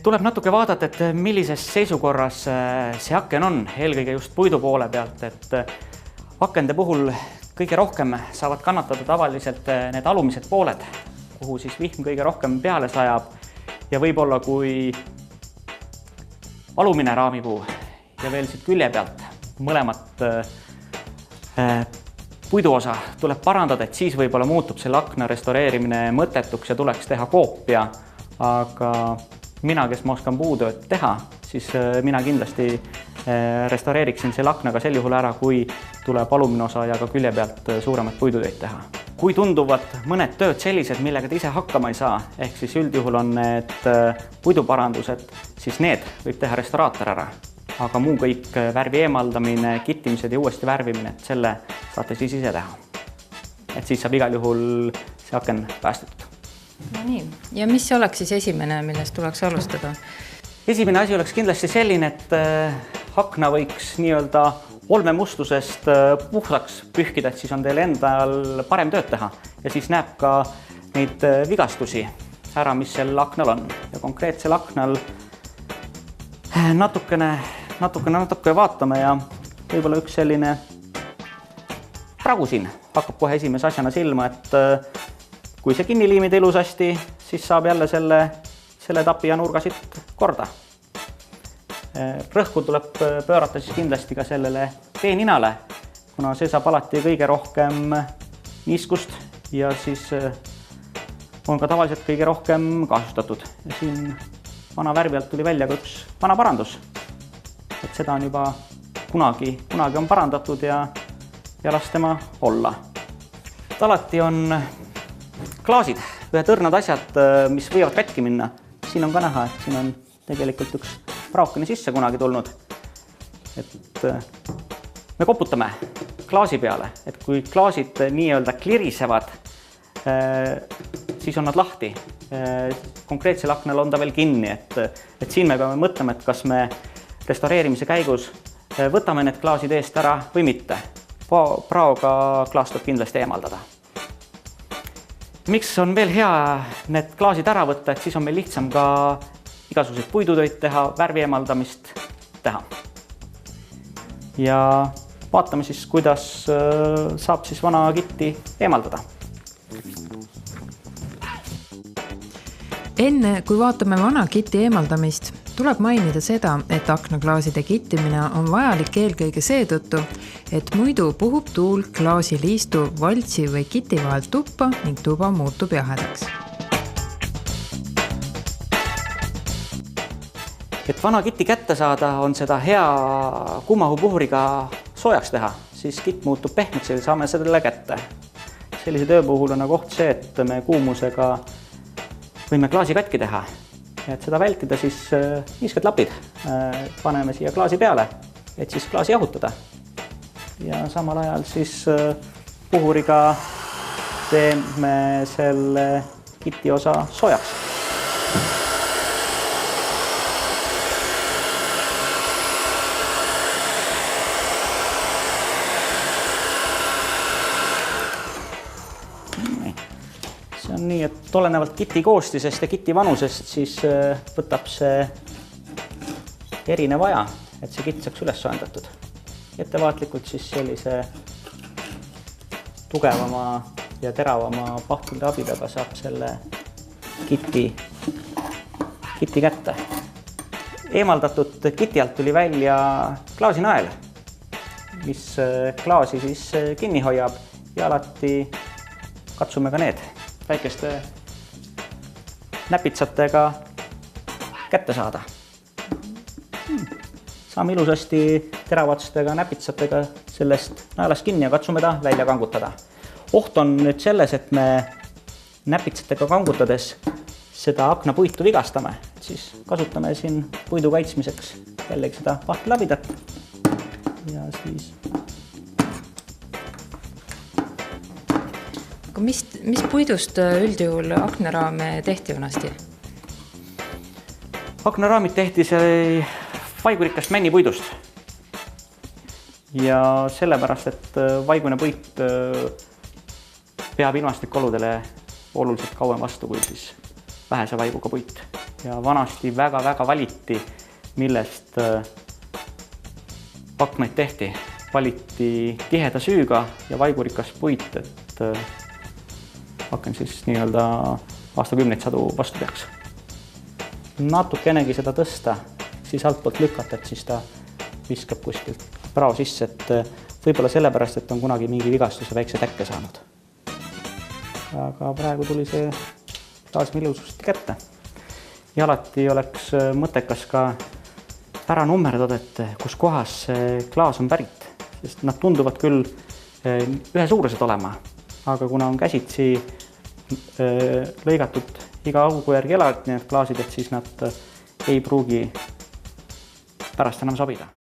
Tuleb natuke vaadata, et millises seisukorras see aken on, eelkõige just puidu poole pealt, et akende puhul kõige rohkem saavad kannatada tavaliselt need alumised pooled, kuhu siis vihm kõige rohkem peale sajab ja võib-olla kui alumine raamipuu ja veel siit külje pealt mõlemat puiduosa tuleb parandada, et siis võib-olla muutub selle akna restaureerimine mõttetuks ja tuleks teha koopia, aga mina, kes ma oskan puutööd teha, siis mina kindlasti restaureeriksin selle aknaga sel juhul ära, kui tuleb alumine osa ja ka külje pealt suuremat puidutöid teha. Kui tunduvad mõned tööd sellised, millega te ise hakkama ei saa, ehk siis üldjuhul on need puiduparandused, siis need võib teha restauraator ära. Aga muu kõik värvi eemaldamine, kittimised ja uuesti värvimine, et selle saate siis ise teha. Et siis saab igal juhul see aken päästetud. No nii. Ja mis oleks siis esimene, millest tuleks alustada? Esimene asi oleks kindlasti selline, et akna võiks nii-öelda olmemustusest puhtaks pühkida, et siis on teil endal parem tööd teha ja siis näeb ka neid vigastusi ära, mis sel aknal on. Ja konkreetsel aknal natuke vaatame ja võib-olla üks selline pragu siin hakkab kohe esimese asjana silma, et kui see kinni liimida ilusasti, siis saab jälle selle tapi ja nurgasid korda. Rõhku tuleb pöörata siis kindlasti ka sellele teeninale, kuna see saab alati kõige rohkem niiskust ja siis on ka tavaliselt kõige rohkem kahjustatud. Ja siin vana värvi alt tuli välja ka üks vana parandus. Et seda on juba kunagi on parandatud ja las tema olla. Alati on klaasid, ühed õrnad asjad, mis võivad katki minna. Siin on ka näha, et siin on tegelikult üks praukene sisse kunagi tulnud. Et me koputame klaasi peale, et kui klaasid nii-öelda klirisevad, siis on nad lahti. Konkreetsel aknal on ta veel kinni, et siin me peame mõtlema, et kas me restaureerimise käigus võtame need klaasid eest ära või mitte. Praoga klaas tuleb kindlasti eemaldada. Miks on veel hea need klaasid ära võtta, et siis on meil lihtsam ka igasuguseid puidutöid teha, värvi eemaldamist teha. Ja vaatame siis, kuidas saab siis vana kitti eemaldada. Enne, kui vaatame vana kiti eemaldamist, tuleb mainida seda, et aknaklaaside kittimine on vajalik eelkõige seetõttu, et muidu puhub tuul klaasiliistu valtsi või kiti vahel tuppa ning tuba muutub jahedaks. Et vana kiti kätte saada, on seda hea kuumahupuhuriga soojaks teha, siis kitt muutub pehmeks ja saame selle kätte. Sellise töö puhul on koht see, et me kuumusega võime klaasi katki teha. Et seda vältida, siis niisked lapid paneme siia klaasi peale, et siis klaasi jahutada. Ja samal ajal siis puhuriga teeme selle kiti osa soojaks. See on nii, et olenevalt kiti koostisest ja kiti vanusest, siis võtab see erinev aja, et see kitt saaks üles soendatud. Ettevaatlikult siis sellise tugevama ja teravama pahvide abidaga saab selle kiti kätte. Eemaldatud kiti alt tuli välja klaasinael, mis klaasi siis kinni hoiab ja alati katsume ka need väikeste näpitsatega kätte saada. Saame ilusasti teravatustega näpitsatega sellest naelast kinni ja katsume ta välja kangutada. Oht on nüüd selles, et me näpitsatega kangutades seda aknapuitu vigastame. Siis kasutame siin puidu kaitsmiseks jällegi seda pahtlabidat ja siis Mis puidust üldjuhul aknaraame tehti vanasti? Aknaraamid tehti see vaigurikast männipuidust. Ja sellepärast, et vaigune puit peab ilmastikuoludele oluliselt kauem vastu kui siis vähese vaiguga puit ja vanasti väga-väga valiti, millest aknaid tehti. Valiti tiheda süüga ja vaigurikas puit, et aken siis nii-öelda aastakümneid sadu vastu peaks. Natukenegi seda tõsta, siis altpoolt lükata, et siis ta viskab kuskilt prao sisse, et võib-olla sellepärast, et on kunagi mingi vigastuse väikse täkke saanud. Aga praegu tuli see taas ilusasti kätte. Ja alati oleks mõttekas ka ära nummerdada, et kus kohas see klaas on pärit, sest nad tunduvad küll ühe suurused olema, aga kuna on käsitsi lõigatud iga augu järgi elavad need klaasid, et siis nad ei pruugi pärast enam sobida.